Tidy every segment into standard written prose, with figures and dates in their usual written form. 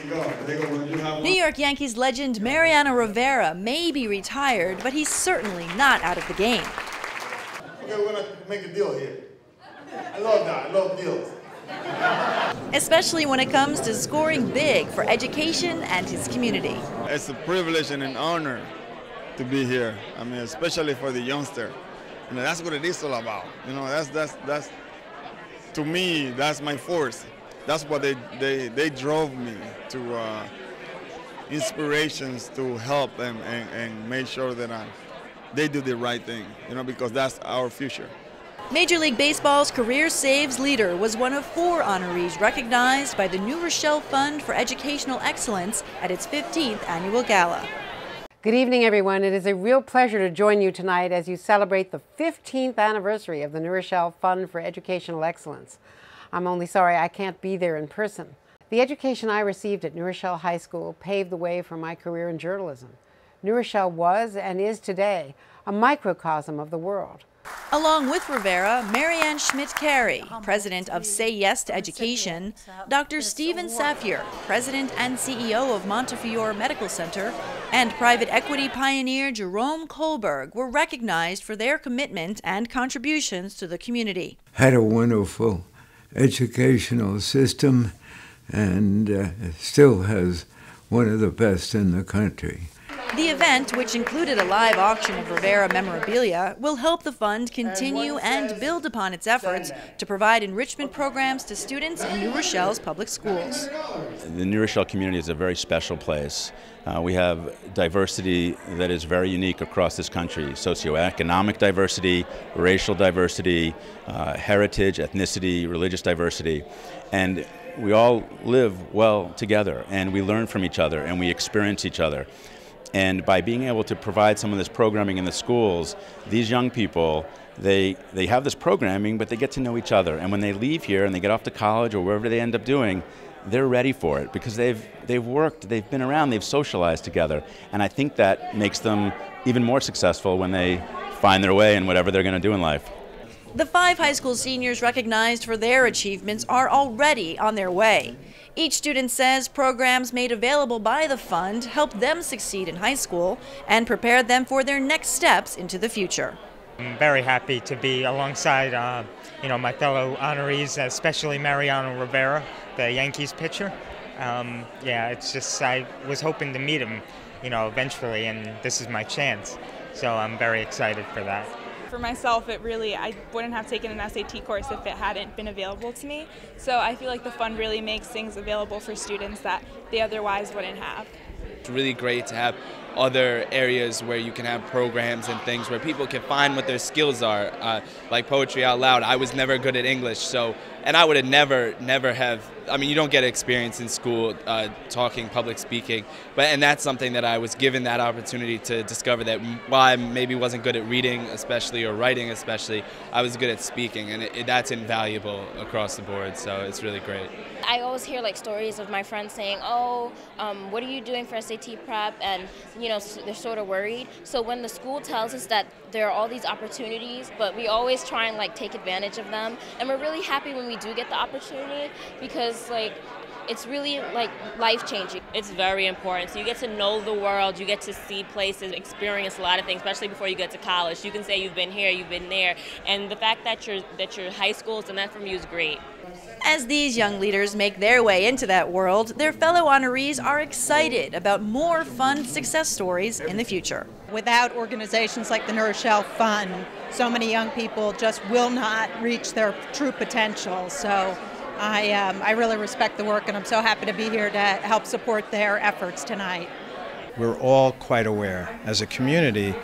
New York Yankees legend Mariano Rivera may be retired, but he's certainly not out of the game. Okay, we're gonna make a deal here. I love that. I love deals. Especially when it comes to scoring big for education and his community. It's a privilege and an honor to be here. I mean, especially for the youngster. You know, that's what it is all about. You know, that's to me, that's my force. That's what they drove me to inspirations to help and make sure that they do the right thing, you know, because that's our future. Major League Baseball's Career Saves leader was one of 4 honorees recognized by the new Rochelle Fund for Educational Excellence at its 15th annual gala. Good evening, everyone. It is a real pleasure to join you tonight as you celebrate the 15th anniversary of the New Rochelle Fund for Educational Excellence. I'm only sorry I can't be there in person. The education I received at New Rochelle High School paved the way for my career in journalism. New Rochelle was and is today a microcosm of the world. Along with Rivera, Marianne Schmidt-Carey, president of Say Yes to Education, Dr. Stephen Safier, president and CEO of Montefiore Medical Center, and private equity pioneer Jerome Kohlberg were recognized for their commitment and contributions to the community. Had a wonderful educational system and still has one of the best in the country. The event, which included a live auction of Rivera memorabilia, will help the fund continue and build upon its efforts to provide enrichment programs to students in New Rochelle's public schools. The New Rochelle community is a very special place. We have diversity that is very unique across this country: socioeconomic diversity, racial diversity, heritage, ethnicity, religious diversity. And we all live well together, and we learn from each other, and we experience each other. And by being able to provide some of this programming in the schools, these young people, they have this programming, but they get to know each other. And when they leave here and they get off to college or wherever they end up doing, they're ready for it because they've worked, they've been around, they've socialized together. And I think that makes them even more successful when they find their way in whatever they're going to do in life. The 5 high school seniors recognized for their achievements are already on their way. Each student says programs made available by the fund help them succeed in high school and prepare them for their next steps into the future. I'm very happy to be alongside my fellow honorees, especially Mariano Rivera, the Yankees pitcher. It's just I was hoping to meet him, eventually, and this is my chance. So I'm very excited for that. For myself, I wouldn't have taken an SAT course if it hadn't been available to me. So I feel like the fund really makes things available for students that they otherwise wouldn't have. It's really great to have other areas where you can have programs and things where people can find what their skills are. Like Poetry Out Loud, I was never good at English, and I would have never have, you don't get experience in school talking, public speaking, and that's something that I was given that opportunity to discover, that while I maybe wasn't good at reading especially or writing especially, I was good at speaking, and that's invaluable across the board, so it's really great. I always hear stories of my friends saying, what are you doing for SAT prep? And they're sort of worried. So when the school tells us that there are all these opportunities, but we always try and take advantage of them, and we're really happy when we do get the opportunity because it's really life-changing. It's very important. So you get to know the world, you get to see places, experience a lot of things, especially before you get to college. You can say you've been here, you've been there, and the fact that your high school has done that from you is great. As these young leaders make their way into that world, their fellow honorees are excited about more fun success stories in the future. Without organizations like the New Rochelle Fund, so many young people just will not reach their true potential. So I really respect the work, and I'm so happy to be here to help support their efforts tonight. We're all quite aware as a community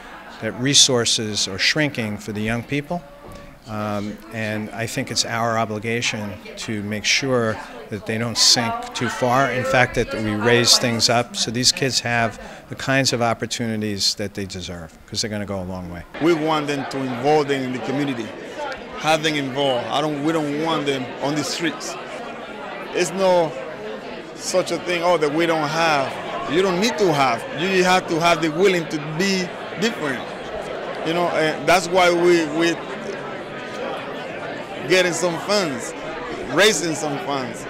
that resources are shrinking for the young people. And I think it's our obligation to make sure that they don't sink too far. In fact, that we raise things up so these kids have the kinds of opportunities that they deserve, because they're going to go a long way. We want them to involve them in the community, have them involved. We don't want them on the streets. It's no such a thing, that we don't have. You don't need to have. You have to have the willing to be different. And that's why we getting some funds, raising some funds.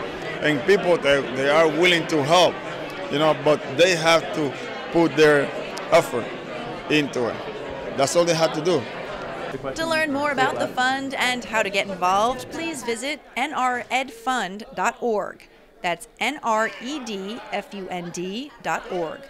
and people that they are willing to help, you know, but they have to put their effort into it. That's all they have to do. To learn more about the fund and how to get involved, please visit nredfund.org. That's nredfund.org.